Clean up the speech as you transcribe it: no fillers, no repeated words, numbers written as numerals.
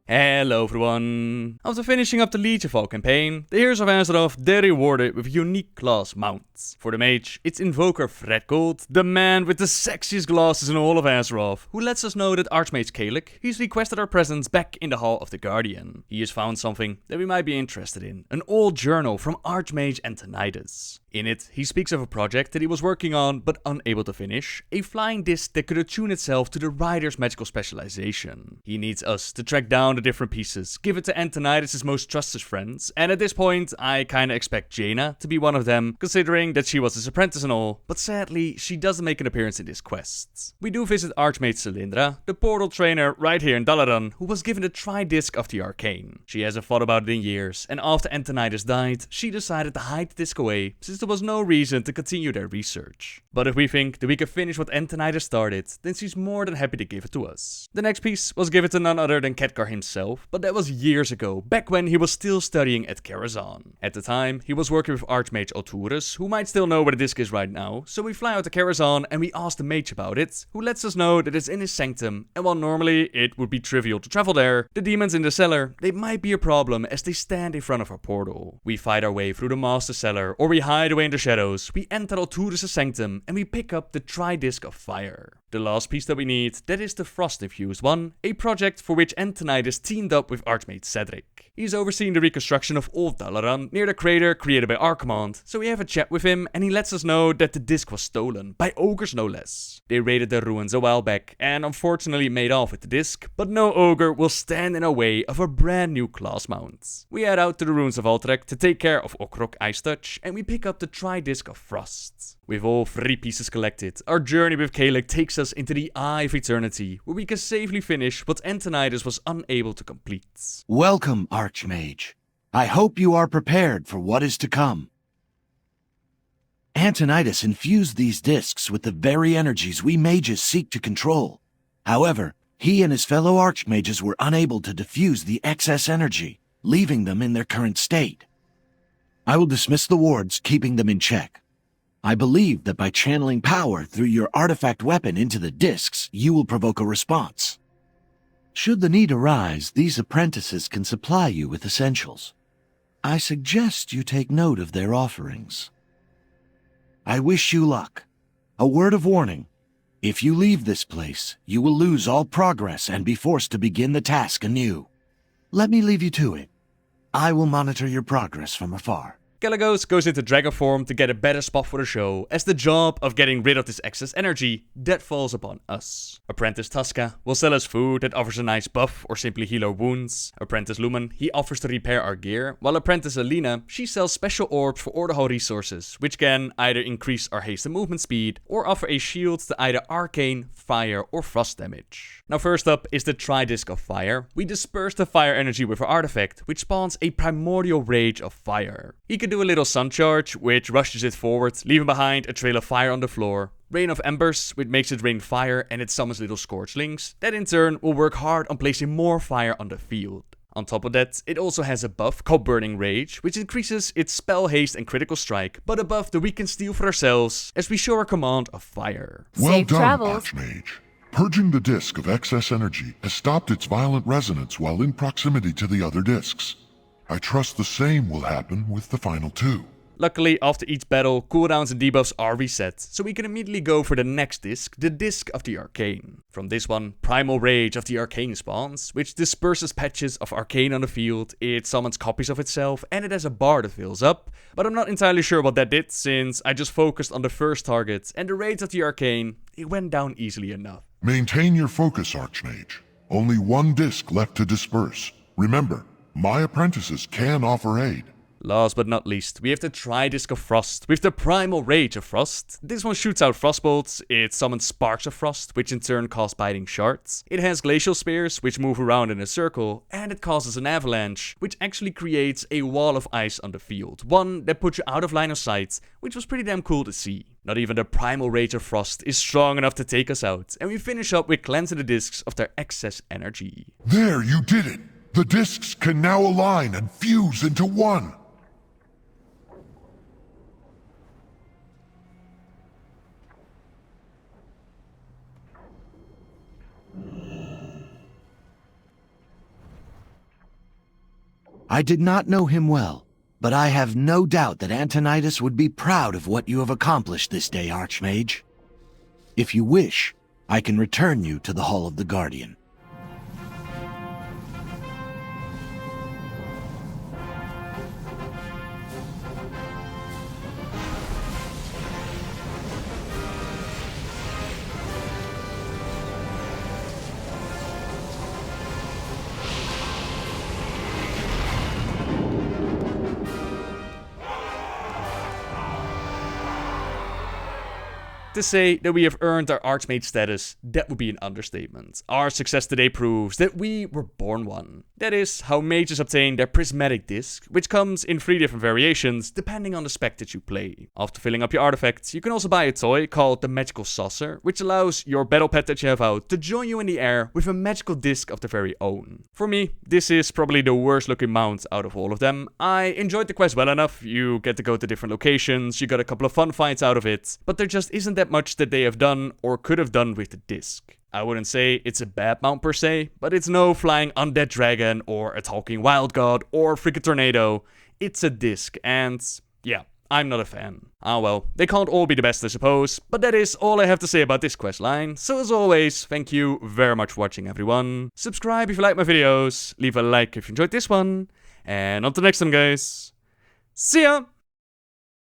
Hello everyone! After finishing up the Legionfall Campaign, the heroes of Azeroth, they're rewarded with a unique class mount. For the Mage, it's Invoker Fredgold, the man with the sexiest glasses in all of Azeroth, who lets us know that Archmage Kalik, he's requested our presence back in the Hall of the Guardian. He has found something that we might be interested in, an old journal from Archmage Antonidas. In it, he speaks of a project that he was working on but unable to finish, a flying disc that could attune itself to the rider's magical specialization. He needs us to track down the different pieces, give it to Antonidas' most trusted friends, and at this point, I kinda expect Jaina to be one of them, considering that she was his apprentice and all, but sadly, she doesn't make an appearance in this quest. We do visit Archmage Solyndra, the portal trainer right here in Dalaran, who was given the tri-disc of the Arcane. She hasn't thought about it in years, and after Antonidas died, she decided to hide the disc away, since there was no reason to continue their research. But if we think that we can finish what Antonidas started, then she's more than happy to give it to us. The next piece was given to none other than Khadgar himself, but that was years ago, back when he was still studying at Karazhan. At the time, he was working with Archmage Alturus, who might still know where the disc is right now, so we fly out to Karazhan and we ask the mage about it, who lets us know that it's in his sanctum, and while normally it would be trivial to travel there, the demons in the cellar, they might be a problem as they stand in front of our portal. We fight our way through the master cellar, or we hide away in the shadows, we enter Alturus' sanctum, and we pick up the tri-disc of fire. The last piece that we need, that is the Frost-infused one, a project for which Antonidas teamed up with Archmage Cedric. He's overseeing the reconstruction of Old Dalaran near the crater created by Archmage, so we have a chat with him and he lets us know that the disc was stolen, by ogres no less. They raided the ruins a while back and unfortunately made off with the disc, but no ogre will stand in our way of a brand new class mount. We head out to the ruins of Alterac to take care of Okrok Ice Touch and we pick up the tri-disc of Frost. With all 3 pieces collected, our journey with Kalik takes us into the Eye of Eternity, where we can safely finish what Antonidas was unable to complete. Welcome, Archmage. I hope you are prepared for what is to come. Antonidas infused these discs with the very energies we mages seek to control. However, he and his fellow Archmages were unable to diffuse the excess energy, leaving them in their current state. I will dismiss the wards, keeping them in check. I believe that by channeling power through your artifact weapon into the discs, you will provoke a response. Should the need arise, these apprentices can supply you with essentials. I suggest you take note of their offerings. I wish you luck. A word of warning. If you leave this place, you will lose all progress and be forced to begin the task anew. Let me leave you to it. I will monitor your progress from afar. Kalecgos goes into dragon form to get a better spot for the show, as the job of getting rid of this excess energy, that falls upon us. Apprentice Tasca will sell us food that offers a nice buff or simply heal our wounds. Apprentice Lumen, he offers to repair our gear, while Apprentice Alina, she sells special orbs for Ordohal resources, which can either increase our haste and movement speed, or offer a shield to either arcane, fire or frost damage. Now first up is the tri-disc of fire. We disperse the fire energy with our artifact, which spawns a primordial rage of fire. He can do a little sun charge, which rushes it forward, leaving behind a trail of fire on the floor. Rain of Embers, which makes it rain fire and it summons little scorchlings, that in turn will work hard on placing more fire on the field. On top of that, it also has a buff called Burning Rage, which increases its spell haste and critical strike, but a buff that we can steal for ourselves as we show our command of fire. Well Safe done, travels. Archmage. Purging the disc of excess energy has stopped its violent resonance while in proximity to the other discs. I trust the same will happen with the final 2. Luckily, after each battle, cooldowns and debuffs are reset, so we can immediately go for the next disc, the Disc of the Arcane. From this one, Primal Rage of the Arcane spawns, which disperses patches of Arcane on the field, it summons copies of itself, and it has a bar that fills up. But I'm not entirely sure what that did, since I just focused on the first target, and the Rage of the Arcane, it went down easily enough. Maintain your focus, Archmage. Only 1 disc left to disperse. Remember, my apprentices can offer aid. Last but not least, we have the Tri-Disc of Frost, with the Primal Rage of Frost. This one shoots out frostbolts, it summons Sparks of Frost, which in turn cause biting shards. It has Glacial Spears, which move around in a circle, and it causes an avalanche, which actually creates a wall of ice on the field. One that puts you out of line of sight, which was pretty damn cool to see. Not even the Primal Rage of Frost is strong enough to take us out, and we finish up with cleansing the discs of their excess energy. There, you did it! The discs can now align and fuse into one! I did not know him well, but I have no doubt that Antonidas would be proud of what you have accomplished this day, Archmage. If you wish, I can return you to the Hall of the Guardian. To say that we have earned our Archmage status, that would be an understatement. Our success today proves that we were born one. That is how mages obtain their Prismatic disc, which comes in 3 different variations depending on the spec that you play. After filling up your artifacts, you can also buy a toy called the Magical Saucer, which allows your battle pet that you have out to join you in the air with a magical disc of their very own. For me, this is probably the worst looking mount out of all of them. I enjoyed the quest well enough, you get to go to different locations, you got a couple of fun fights out of it, but there just isn't that much that they have done or could have done with the disc. I wouldn't say it's a bad mount per se, but it's no flying undead dragon or a talking wild god or freaking tornado. It's a disc and yeah, I'm not a fan. Ah well, they can't all be the best I suppose, but that is all I have to say about this questline. So as always, thank you very much for watching everyone. Subscribe if you like my videos, leave a like if you enjoyed this one, and until next time guys, see ya!